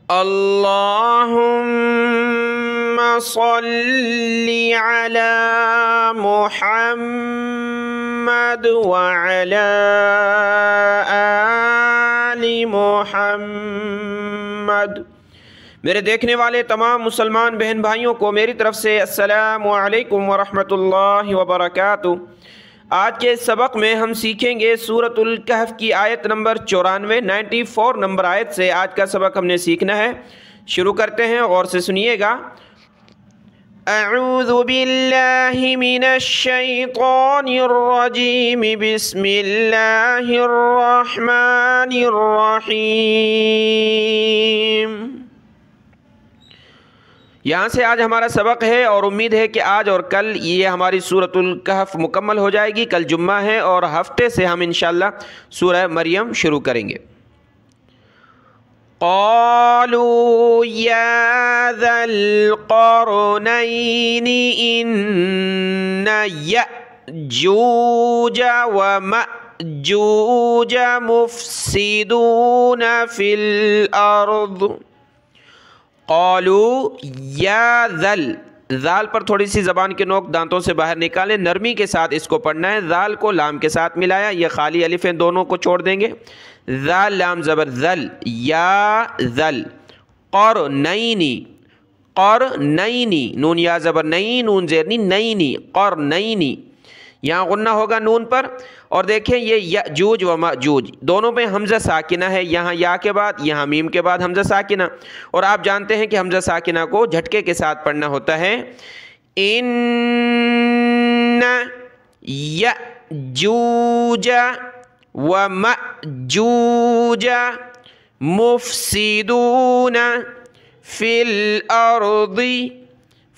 اللہم صلی علی محمد وعلی آل محمد۔ میرے دیکھنے والے تمام مسلمان بہن بھائیوں کو میری طرف سے السلام علیکم ورحمۃ اللہ وبرکاتہ۔ آج کے سبق میں ہم سیکھیں گے سورۃ الکہف کی آیت نمبر 94 نمبر آیت سے آج کا سبق ہم نے سیکھنا ہے۔ شروع کرتے ہیں، غور سے سنیے گا۔ اعوذ باللہ من الشیطان الرجیم، بسم اللہ الرحمن الرحیم۔ یہاں سے آج ہمارا سبق ہے اور امید ہے کہ آج اور کل یہ ہماری سورۃ الکہف مکمل ہو جائے گی۔ کل جمعہ ہے اور ہفتے سے ہم انشاءاللہ سورہ مریم شروع کریں گے۔ قالوا یا ذا القرنین ان یأجوج ومأجوج مفسدون فی الارض۔ قالوا یا ذل، ذال پر تھوڑی سی زبان کے نوک دانتوں سے باہر نکالیں، نرمی کے ساتھ اس کو پڑھنا ہے۔ ذال کو لام کے ساتھ ملایا، یہ خالی الف ہیں دونوں کو چھوڑ دیں گے۔ ذال لام زبر ذل، یا ذل۔ قرنینی، قرنینی، نون یا زبر نئی، نون زیر نینی، قرنینی، یہاں غنہ ہوگا نون پر۔ اور دیکھیں یہ یأجوج و مأجوج دونوں میں حمزہ ساکنہ ہے، یہاں یا کے بعد، یہاں میم کے بعد حمزہ ساکنہ، اور آپ جانتے ہیں کہ حمزہ ساکنہ کو جھٹکے کے ساتھ پڑھنا ہوتا ہے۔ ان یأجوج و مأجوج مفسدون فی الارض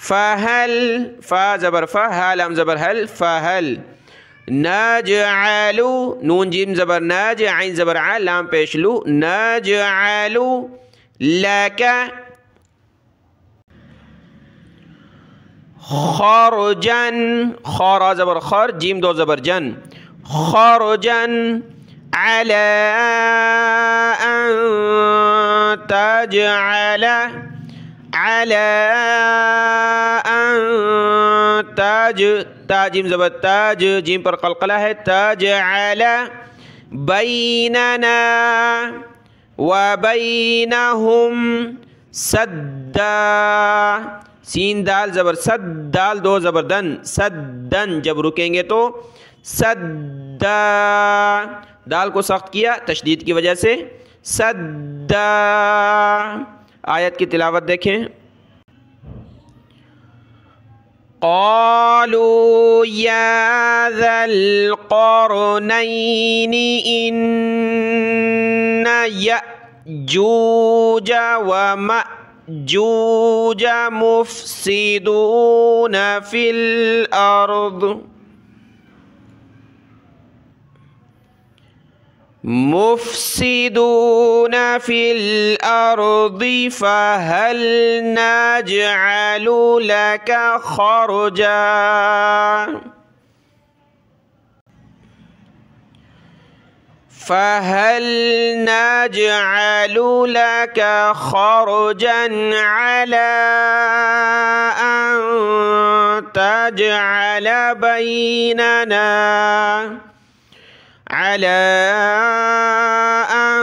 فہل، فا زبر فا، ہا لام زبر ہل، فہل نجعل، نون جیم زبر نج، عین زبر ع، لام پیش لو، نجعل لک خرجا، خارا زبر خر، جیم دو زبر جن، خرجا علی ان تجعل، علی ان تاج، تا جیم زبر تاج، جیم پر قلقلہ ہے، تجعل بیننا وبینہم سدا، سین دال زبر سد، دال دو زبر دن، سدن، جب رکیں گے تو سدا، دال کو سخت کیا تشدید کی وجہ سے، سدا۔ آیت کی تلاوت دیکھیں۔ قالوا یا ذا القرنین ان یأجوج ومأجوج مفسدون فی الارض، مفسدون فی الارض فہل نجعل لک خرجا، فہل نجعل لک خرجا علی ان تجعل بیننا، علی ان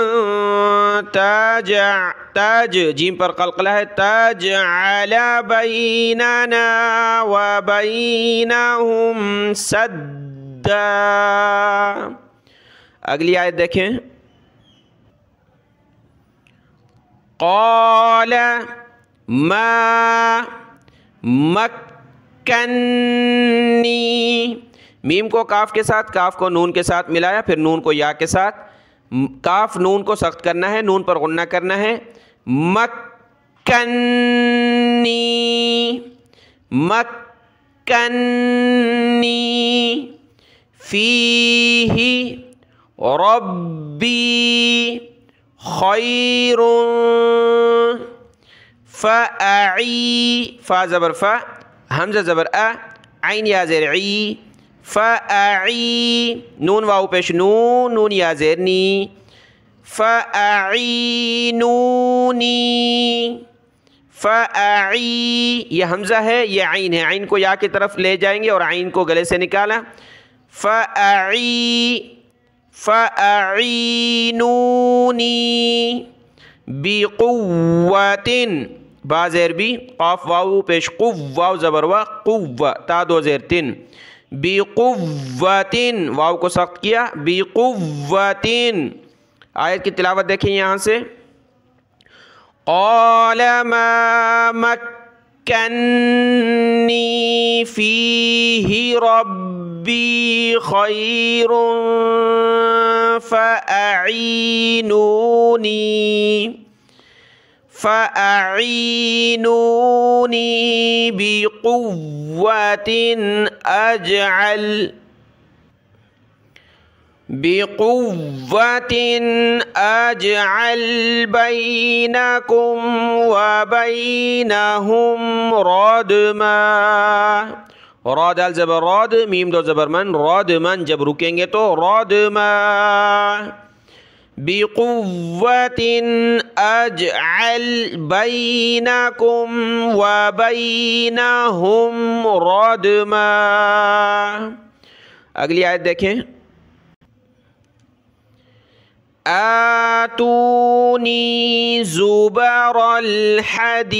تاج، جیم پر قلقلہ ہے، تجعل بیننا وبینہم سدا۔ اگلی آیت دیکھیں۔ قال ما مکنی، میم کو کاف کے ساتھ، کاف کو نون کے ساتھ ملایا، پھر نون کو یا کے ساتھ، کاف نون کو سخت کرنا ہے، نون پر غنہ کرنا ہے۔ مکنی، مکنی فیہ ربی خیر فاعی، فا زبر فا، حمزہ زبر ا، عین یا زیر عی، فاعی، نون واو پیش نون، نون یا زیر نی، فاعینونی، فأعی، یہ حمزہ ہے، یہ عین ہے، عین کو یا کی طرف لے جائیں گے اور عین کو گلے سے نکالا. فأعینونی بقوۃ، با زیر بی، قاف واو پیش قو، واو زبر وا، قوہ، تا دو زیر تن، بقوۃ، واو کو سخت کیا، بقوۃ. آیت کی تلاوت دیکھیں یہاں سے. قال ما مکنی فیہ ربی خیر فأعینونی بقوۃ أجعل بينكم وبينهم ردما. را دال زبر راد، میم دو زبر من، ردمن جب رکیں گے تو ردما. بقوة أجعل بينكم وبينهم ردما. اگلی آیت دیکھیں. آتونی زبر الحدید،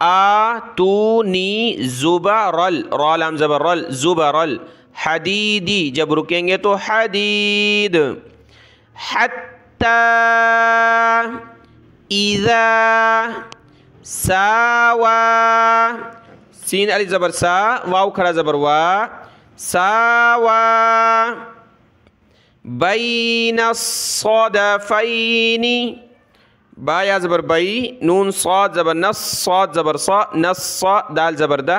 آتونی زبر، را لام زبر رل، زبر الحدیدی جب رکیں گے تو حدید. حتی اذا ساوا، سین علی زبر سا، واو کھڑا زبر وا، ساوا بین الصدفین، با یا زبر بئی، نون صاد زبر نص، صاد زبر صا، نص دال زبر دا،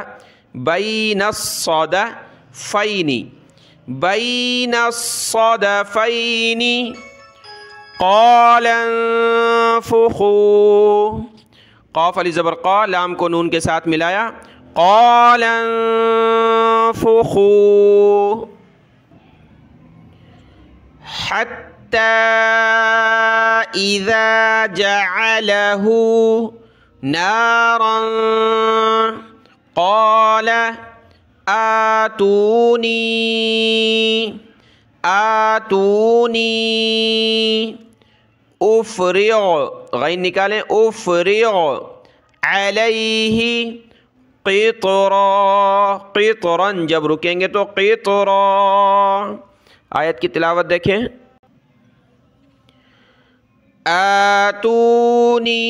بین الصدفین، بین الصدفین. قال انفخوا، قاف علی زبر قا، لام کو نون کے ساتھ ملایا، قال انفخوا حتى إذا جعله نارا قال آتوني أفرغ، غین نکالیں، أفرغ علیہ قطرا، قطرا جب رکیں گے تو قطرا. آیت کی تلاوت دیکھیں. آتونی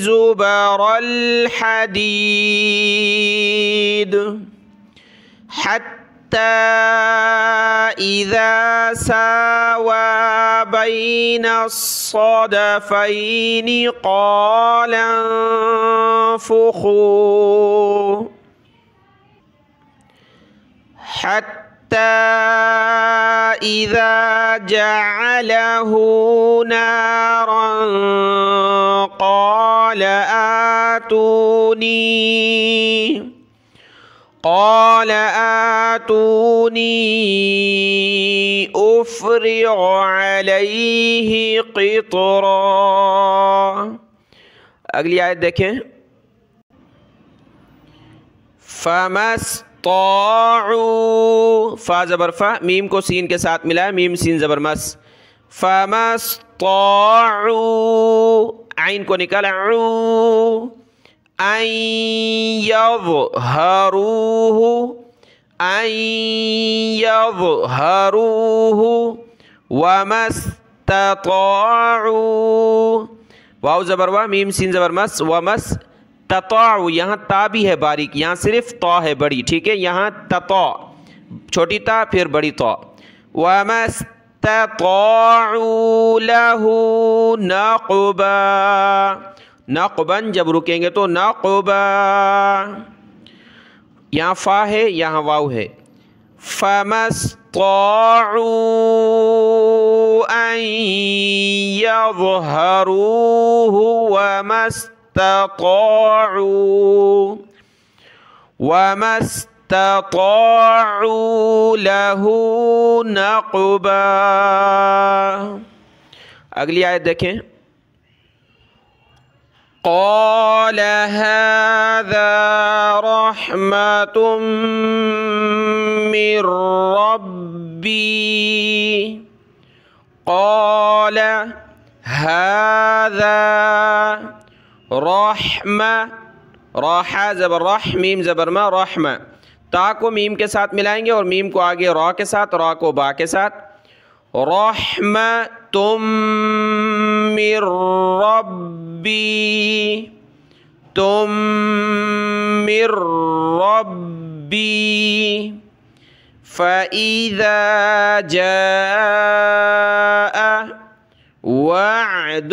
زبر الحدید حتی اذا ساوا بین الصدفین قال انفخوا حتى إذا جعله نارا قال آتوني أفرغ عليه قطرا. اگلی آیت دیکھیں. فمستطاعوا، فا زبر فا، میم کو سین کے ساتھ ملایا، میم سین زبر مس، فمستطاعوا، عین کو نکالا، ان يظهروه وما استطاعوا، واو زبر وا، میم سین زبر مس، ومس تطاعوا، یہاں تا بھی ہے باریک، یہاں صرف تا ہے بڑی، ٹھیک ہے، یہاں تطا چھوٹی تا پھر بڑی تا. وما استطاعوا له نقبا، نقبا جب رکیں گے تو نقبا. یہاں فا ہے، یہاں واو ہے. فما استطاعوا ان يظهروه وما استطاعوا له نقبا. اگلی آیت دیکھیں. قال هذا رحمة من ربي قال هذا رحمة راحہ زبر رح میم زبر ما رحمہ تا کو میم کے ساتھ ملائیں گے اور میم کو آگے را کے ساتھ را کو با کے ساتھ رحمتم من ربی تم من ربی فَإِذَا جَاءَ وَعْدُ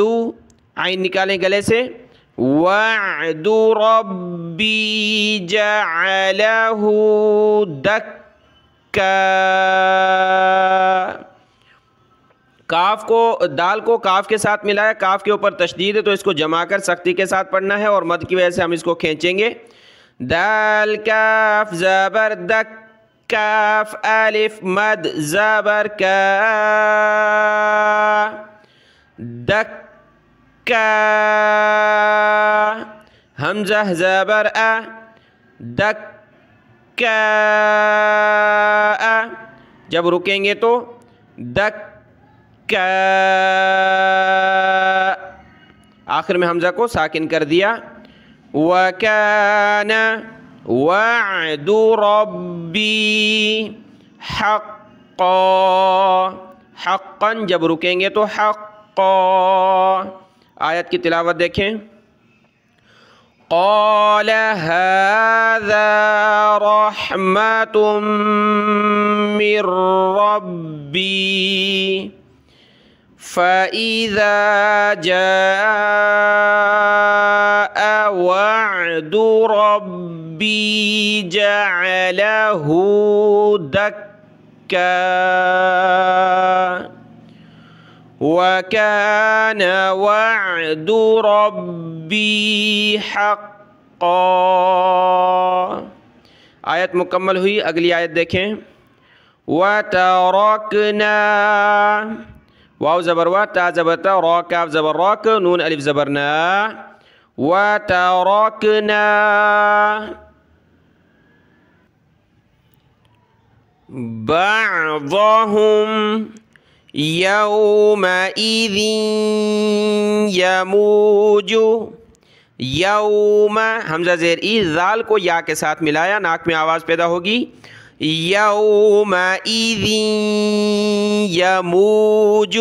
عین نکالیں گلے سے وَعْدُ رَبِّي جَعَلَهُ دَكَّا کاف کو دال کو کاف کے ساتھ ملایا کاف کے اوپر تشدید ہے تو اس کو جمع کر سختی کے ساتھ پڑھنا ہے اور مد کی وجہ سے ہم اس کو کھینچیں گے دال کاف زبر دک کاف الف مد زبر کا دکا حمزہ زبر دکا جب رکیں گے تو دکا آخر میں حمزہ کو ساکن کر دیا وَكَانَ وَعْدُ رَبِّي حَقًّا حقاً جب رکیں گے تو حقا آیت کی تلاوت دیکھیں قال هذا رحمة من ربي فإذا جاء وعد ربي جعله دكا وَكَانَ وَعْدُ رَبِّي حَقًّا آیت مکمل ہوئی اگلی آیت دیکھیں وَتَرَكْنَا واو زبر وا تا زبر تا را کاف زبر راک نون الف زبر نا وَتَرَكْنَا بَعْضَهُمْ یومئذ یموج یوم حمزہ زیر ای ذال کو یا کے ساتھ ملایا ناک میں آواز پیدا ہوگی یومئذ یموج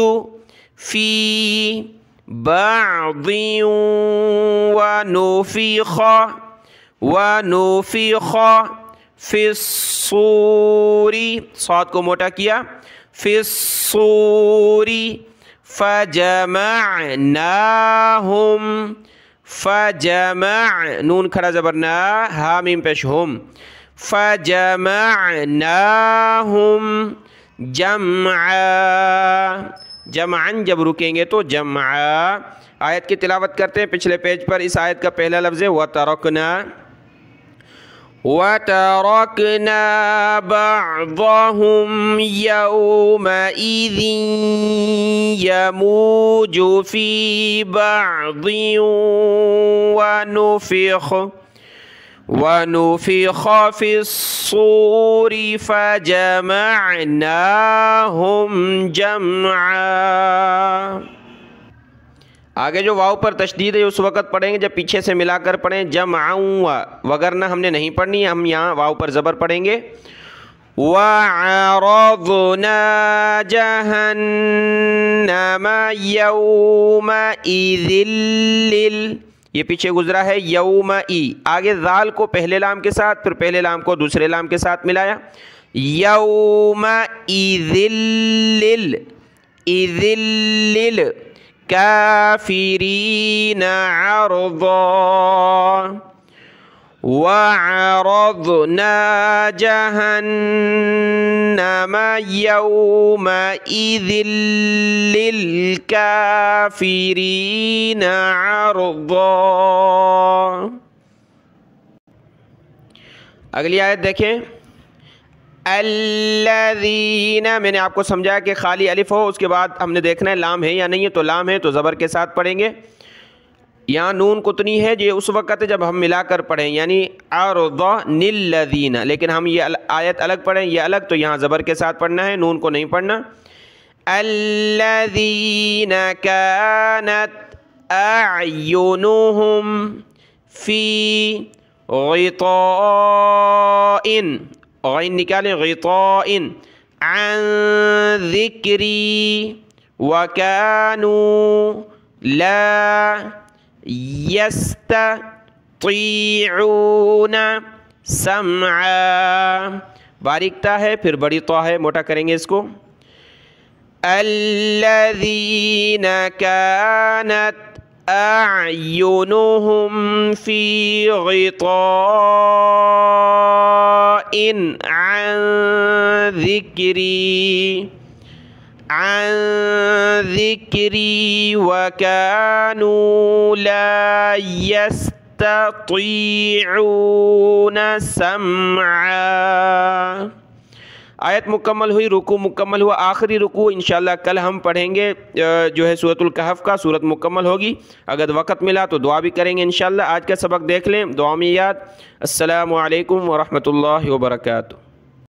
فی بعض ونفخ فی الصور صاد کو موٹا کیا فی الصور فجمعناہم فجمع نون کھڑا زبرنا ہا میم پیش ہم فجمعناہم جمعا جمعا جب رکیں گے تو جمعا آیت کی تلاوت کرتے ہیں پچھلے پیج پر اس آیت کا پہلا لفظ ہے وَتَرَكْنَا وَتَرَكْنَا بَعْضَهُمْ يَوْمَئِذٍ يَمُوجُ فِي بَعْضٍ وَنُفِخَ فِي الصُّورِ فَجَمَعْنَاهُمْ جَمْعًا آگے جو واو پر تشدید ہے اس وقت پڑھیں گے جب پیچھے سے ملا کر پڑھیں جمعوا وگرنہ ہم نے نہیں پڑھنی ہم یہاں واو پر زبر پڑھیں گے وَعَرَضْنَا جَهَنَّمَ يَوْمَئِذٍ یہ پیچھے گزرا ہے یومئی آگے ذال کو پہلے لام کے ساتھ پھر پہلے لام کو دوسرے لام کے ساتھ ملایا یومئذ کافرین عرضا وعرضنا جہنم یومئذ للکافرین عرضا اگلی آیت دیکھیں الذین میں نے آپ کو سمجھایا کہ خالی الف ہو اس کے بعد ہم نے دیکھنا ہے لام ہے یا نہیں ہے تو لام ہے تو زبر کے ساتھ پڑھیں گے یہاں نون قطنی ہے، یہ اس وقت ہے جب ہم ملا کر پڑھیں، یعنی ارضن الذین، لیکن ہم یہ آیت الگ پڑھیں، یہ الگ، تو یہاں زبر کے ساتھ پڑھنا ہے، نون کو نہیں پڑھنا۔ الذین کانت اعینہم فی غطاء، غین نکالیں، غطاء عن ذکری وکانوا لا یستطیعون سمعا، باریک تا ہے پھر بڑی طا ہے، موٹا کریں گے اس کو۔ الذین کانت اعینہم فی غطاء عن ذکری وکانوا لا یستطیعون سمعا۔ آیت مکمل ہوئی، رکوع مکمل ہوا، آخری رکوع انشاءاللہ کل ہم پڑھیں گے جو ہے سورۃ الکہف کا، سورت مکمل ہوگی، اگر وقت ملا تو دعا بھی کریں گے انشاءاللہ۔ آج کا سبق دیکھ لیں، دعا میں یاد۔ السلام علیکم ورحمۃ اللہ وبرکاتہ۔